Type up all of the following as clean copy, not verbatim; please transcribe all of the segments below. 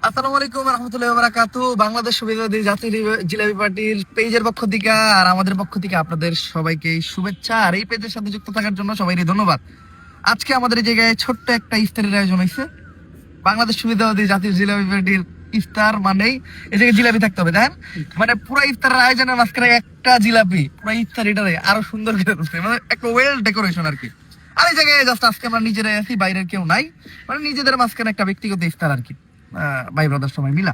আসসালামু আলাইকুম রহমতুল্লাহি ওয়া বারাকাতুহু। বাংলাদেশ সুবিধাবাদী জাতীয় জিলাপি পার্টির পেজের পক্ষ থেকে আর আমাদের পক্ষ থেকে আপনাদের সবাইকে শুভেচ্ছা। আর এই পেজের সাথে যুক্ত থাকার জন্য সবাইকে ধন্যবাদ। আজকে আমাদের এই জায়গায় ছোট্ট একটা ইফতারের আয়োজন হয়েছে। বাংলাদেশ সুবিধাবাদী জাতীয় জিলাপি পার্টির ইফতার মানেই এই জায়গায় জিলাপি থাকতে হবে, দেখেন মানে পুরো ইফতারের আয়োজনের মাঝখানে একটা জিলাপি পুরো ইফতার এটারে আরো সুন্দর করে তুলছে, মানে একটা ওয়েল ডেকোরেশন আর কি। আর এই জায়গায় জাস্ট আজকে আমরা নিজেরাই আছি, বাইরের কেউ নাই, মানে নিজেদের মাঝখানে একটা ব্যক্তিগত ইফতার আর কি, ভাই ব্রাদার সবাই মিলা।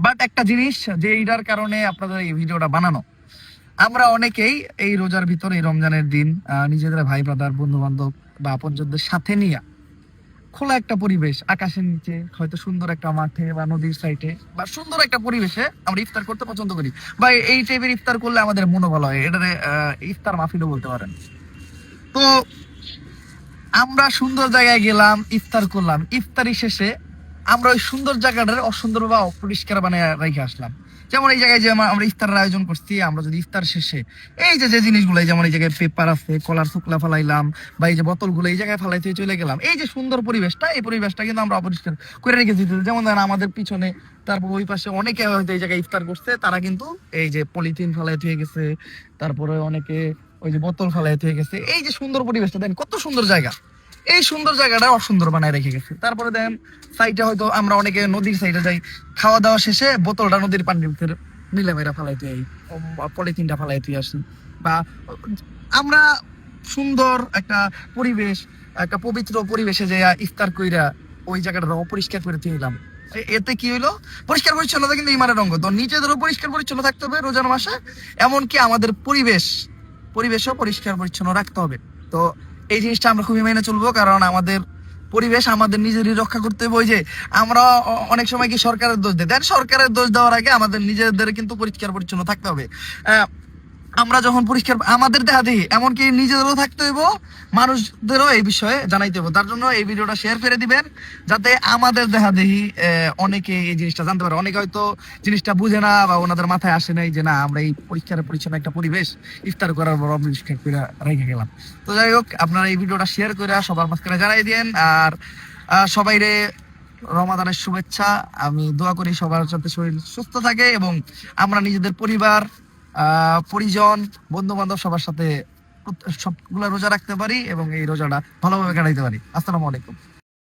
বাট একটা জিনিস যে এইটার কারণে আপনাদের এই ভিডিওটা বানানো, আমরা অনেকেই এই রোজার ভিতর এই রমজানের দিন নিজেদের ভাই ব্রাদার বন্ধু বান্ধব বা আপনজনদের সাথে নিয়ে খোলা একটা পরিবেশ, আকাশের নিচে হয়তো সুন্দর একটা মাঠে বা নদীর সাইডে বা সুন্দর একটা পরিবেশে আমরা ইফতার করতে পছন্দ করি। বা এই টাইপের ইফতার করলে আমাদের মনও ভালো হয়, এটারে ইফতার মাহফিলও বলতে পারেন। তো আমরা সুন্দর জায়গায় গেলাম, ইফতার করলাম, ইফতারি শেষে আমরা ওই সুন্দর জায়গাটার অসুন্দর বা অপরিষ্কার বানিয়ে রেখে আসলাম। যেমন এই জায়গায় যে আমরা ইফতারের আয়োজন করছি, আমরা যদি ইফতার শেষে এই যে যে জিনিসগুলো, যেমন এই জায়গায় পেপার আছে, কলার শুকলা ফেলাইলাম, বা এই যে বোতলগুলো এই জায়গায় ফেলাইতে চলে গেলাম, এই যে সুন্দর পরিবেশটা, এই পরিবেশটা কিন্তু আমরা অপরিষ্কার করে রেখেছি। যেমন ধরেন আমাদের পিছনে, তারপর ওই পাশে অনেকে হয়তো এই জায়গায় ইফতার করছে, তারা কিন্তু এই যে পলিথিন ফেলাইতে হয়ে গেছে, তারপরে অনেকে ওই যে বোতল ফেলাইতে হয়ে গেছে। এই যে সুন্দর পরিবেশটা দেন, কত সুন্দর জায়গা, এই সুন্দর জায়গাটা অসুন্দর বানায় রেখে গেছে। তারপরে দেন সাইডে হয়তো আমরা অনেকে নদীর সাইডে যাই, খাওয়া দাওয়া শেষে বোতলটা নদীর পানির ভিতরে নিলাম, এরা ফালাইতে যাই, পলিথিনটা ফালাইতে আসি। বা আমরা সুন্দর একটা পরিবেশ, একটা পবিত্র পরিবেশে যে ইফতার কইরা ওই জায়গাটা অপরিষ্কার করে দিলাম, এতে কি হইলো? পরিষ্কার পরিচ্ছন্নতা কিন্তু ইমানের অঙ্গ। তো নিজেদেরও পরিষ্কার পরিচ্ছন্ন থাকতে হবে রোজার মাসে, এমনকি আমাদের পরিবেশও পরিষ্কার পরিচ্ছন্ন রাখতে হবে। তো এই জিনিসটা আমরা খুবই মেনে চলবো, কারণ আমাদের পরিবেশ আমাদের নিজেরই রক্ষা করতে হবে। ওই যে আমরা অনেক সময় কি সরকারের দোষ দিই, দেন সরকারের দোষ দেওয়ার আগে আমাদের নিজেদের কিন্তু পরিষ্কার পরিচ্ছন্ন থাকতে হবে। আমরা যখন পরিষ্কার আমাদের দেখা দিই, এমনকি নিজেদেরও থাকতে হইব, মানুষদেরও এই বিষয়ে জানাইতে হইব। তার জন্য এই ভিডিওটা শেয়ার করে দিবেন, যাতে আমাদের দেখা দেখি অনেকে এই জিনিসটা জানতে পারে। অনেকে হয়তো জিনিসটা বুঝে না বা ওনাদের মাথায় আসে নাই যে না, আমরা এই পরিষ্কার পরিচ্ছন্ন একটা পরিবেশ ইফতার করার পর অপরিষ্কার করে রেখে গেলাম। তো যাই হোক, আপনারা এই ভিডিওটা শেয়ার করে সবার মাঝখানে জানাই দিন। আর সবাইরে রমাদানের শুভেচ্ছা। আমি দোয়া করি সবার যাতে শরীর সুস্থ থাকে এবং আমরা নিজেদের পরিবার, পরিজন, বন্ধু বান্ধব সবার সাথে সবগুলা রোজা রাখতে পারি এবং এই রোজাটা ভালোভাবে কাটাইতে পারি। আসসালামু আলাইকুম।